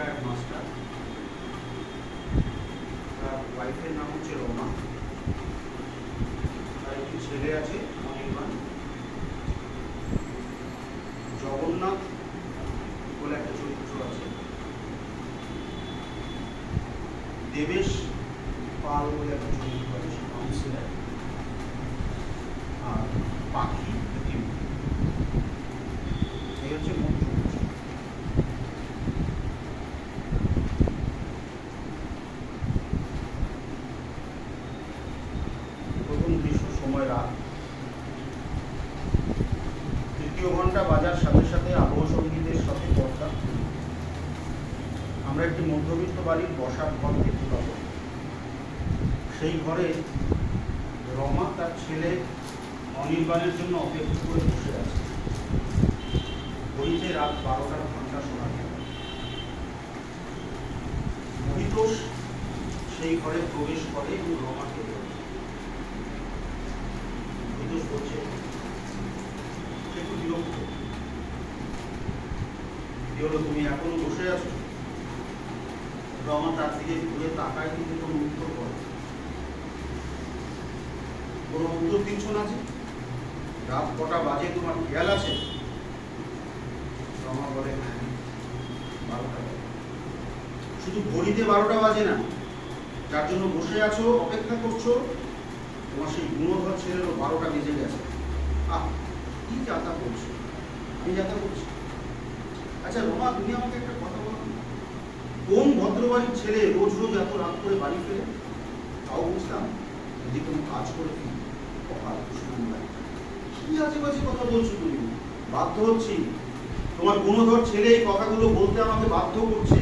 Retired master, তার ওয়াইফের নাম হচ্ছে রমা, তার একটি ছেলে আছে অনির্বাণ, জগন্নাথ বলে একটা চরিত্র আছে, দেবেশ পাল বলে একটা চরিত্র আছে কাউন্সিলার, আর পাখি এই হচ্ছে মোট চরিত্র। প্রথম দৃশ্য সময় রাত, তৃতীয় ঘন্টা বাজার সাথে সাথে আবহ সঙ্গীতের সাথে পর্দা। আমরা একটি মধ্যবিত্ত বাড়ির বসার ঘর দেখতে পাব। সেই ঘরে রমা তার ছেলে অনির্বাণের জন্য অপেক্ষা করে বসে আছে। ঘড়িতে রাত 12টার ঘন্টা শোনা গেল। মহিতোষ সেই ঘরে প্রবেশ করে এবং রমাকে বলে, মহিতোষ বলছে একটু বিরক্ত, কি হলো তুমি এখনো বসে আছো? রমা তার দিকে ঘুরে তাকায় কিন্তু কোনো উত্তর করে, কোনো উত্তর দিচ্ছ না যে? রাত কটা বাজে তোমার খেয়াল আছে? রমা বলে হ্যাঁ 12টা বাজে। শুধু ঘড়িতে 12টা বাজে না, যার জন্য বসে আছো অপেক্ষা করছো তোমার সেই গুণধর ছেলেরও 12টা বেজে গেছে। আহ কি যাতা বলছো? আমি যাতা বলছি? আচ্ছা রমা, তুমি আমাকে একটা কথা বলো, কোন ভদ্রবাড়ির ছেলে রোজ রোজ এত রাত করে বাড়ি ফেরে? তাও বুঝতাম যদি কোনো কাজ করে ফেলি কপাল কুসুম লাগে। কি আজে বাজে কথা বলছো তুমি? বাধ্য হচ্ছি, তোমার গুণধর ছেলে এই কথাগুলো বলতে আমাকে বাধ্য করছে।